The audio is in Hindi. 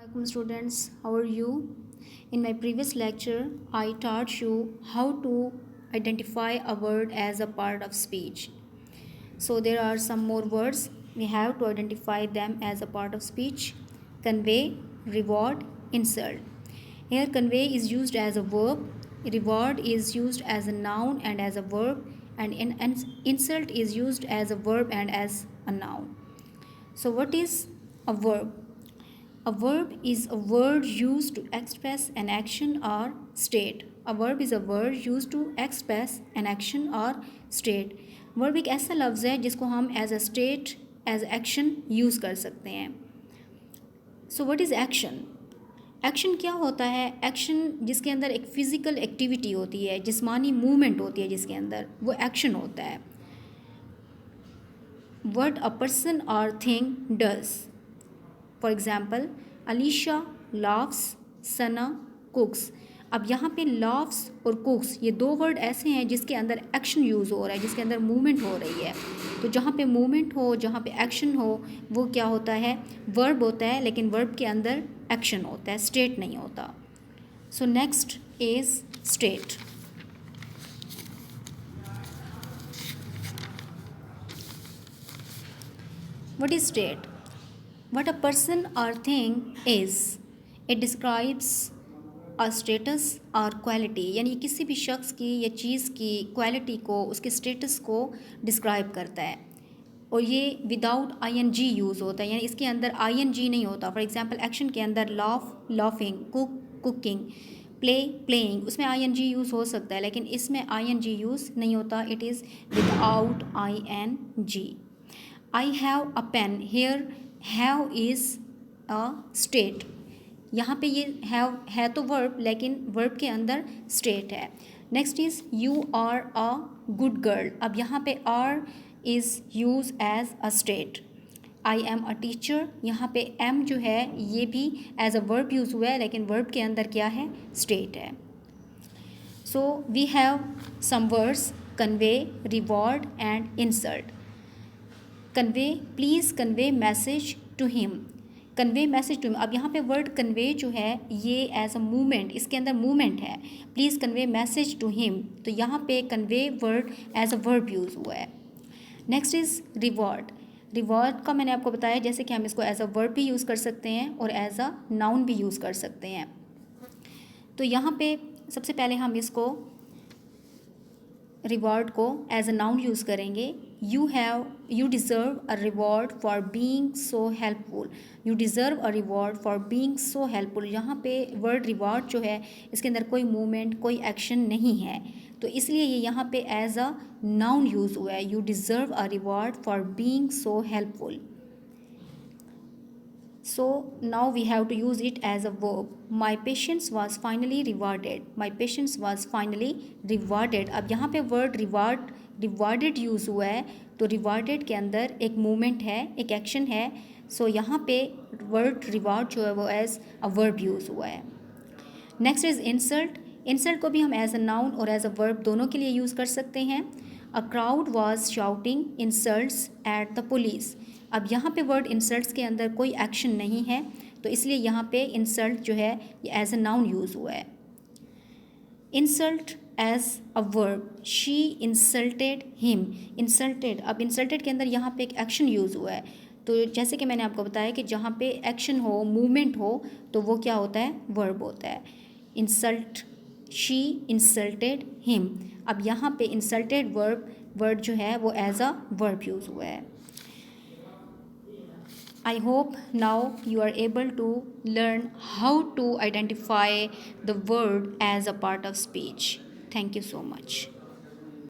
Welcome students, how are you? In my previous lecture, I taught you how to identify a word as a part of speech. So there are some more words. We have to identify them as a part of speech. Convey, reward, insult. Here convey is used as a verb, reward is used as a noun and as a verb, and insult is used as a verb and as a noun. So what is a verb? A verb is a word used to express an action or state. A verb is a word used to express an action or state. Verb एक ऐसा लफ्ज़ है जिसको हम as a state as action use कर सकते हैं. So what is action? Action क्या होता है? एक्शन जिसके अंदर एक फ़िज़िकल एक्टिविटी होती है, जिस्मानी मूवमेंट होती है, जिसके अंदर वो एक्शन होता है. व्हाट अ पर्सन और thing does. For example, Alisha laughs, सना कुक्स. अब यहाँ पे लाफ्स और कुक्स ये दो वर्ड ऐसे हैं जिसके अंदर एक्शन यूज़ हो रहा है, जिसके अंदर मूवमेंट हो रही है. तो जहाँ पे मूवमेंट हो, जहाँ पे एक्शन हो, वो क्या होता है? वर्ब होता है. लेकिन वर्ब के अंदर एक्शन होता है, स्टेट नहीं होता. So next is state. What is state? What a person or thing is, it describes a status or quality. यानी किसी भी शख्स की या चीज़ की क्वालिटी को, उसके स्टेटस को डिस्क्राइब करता है. और ये विदाउट ing यूज़ होता है, यानी इसके अंदर ing नहीं होता. फॉर एग्जांपल, एक्शन के अंदर laugh laughing, cook cooking, play playing, उसमें ing यूज़ हो सकता है, लेकिन इसमें ing यूज़ नहीं होता. It is without ing. I have a pen. Here have is a state. यहाँ पे ये हैव है तो वर्ब, लेकिन वर्ब के अंदर स्टेट है. Next is you are a good girl. अब यहाँ पे are is use as a state. I am a teacher. यहाँ पे एम जो है ये भी एज अ वर्ब यूज़ हुआ है, लेकिन वर्ब के अंदर क्या है? स्टेट है. So we have some words: convey, reward and insult. Convey, please convey message to him. Convey message to him. अब यहाँ पे वर्ड कन्वे जो है ये एज अ मूवमेंट, इसके अंदर मूवमेंट है. Please convey message to him, तो यहाँ पे convey word as a verb use हुआ है. Next is reward. रिवॉर्ड का मैंने आपको बताया जैसे कि हम इसको एज अ वर्ब भी यूज़ कर सकते हैं और एज अ नाउन भी यूज़ कर सकते हैं. तो यहाँ पे सबसे पहले हम इसको रिवॉर्ड को एज अ नाउन यूज़ करेंगे. You deserve a reward for being so helpful. You deserve a reward for being so helpful. यहाँ पे वर्ड रिवॉर्ड जो है इसके अंदर कोई मूवमेंट, कोई एक्शन नहीं है, तो इसलिए ये यहाँ पे एज अ नाउन यूज़ हुआ है. You deserve a reward for being so helpful. So now we have to use it as a verb. My patience was finally rewarded. My patience was finally rewarded. अब यहाँ पे वर्ड रिवार्डेड यूज़ हुआ है, तो रिवार्डेड के अंदर एक मूवमेंट है, एक एक्शन है. सो यहाँ पे वर्ड रिवार्ड जो है वो एज अ वर्ब यूज़ हुआ है. Next is insult. इंसल्ट को भी हम एज अ नाउन और एज अ वर्ब दोनों के लिए यूज़ कर सकते हैं. A crowd was shouting insults at the police. अब यहाँ पे वर्ड इंसल्ट्स के अंदर कोई एक्शन नहीं है, तो इसलिए यहाँ पे इंसल्ट जो है ये एज अ नाउन यूज़ हुआ है. Insult as a verb. She insulted him. Insulted, अब इंसल्टेड के अंदर यहाँ पे एक एक्शन यूज़ हुआ है, तो जैसे कि मैंने आपको बताया कि जहाँ पे एक्शन हो, मूवमेंट हो, तो वो क्या होता है? वर्ब होता है. Insult, she insulted him. अब यहाँ पे इंसल्टेड वर्ड जो है वो एज अ वर्ब यूज़ हुआ है. I hope now you are able to learn how to identify the word as a part of speech. Thank you so much.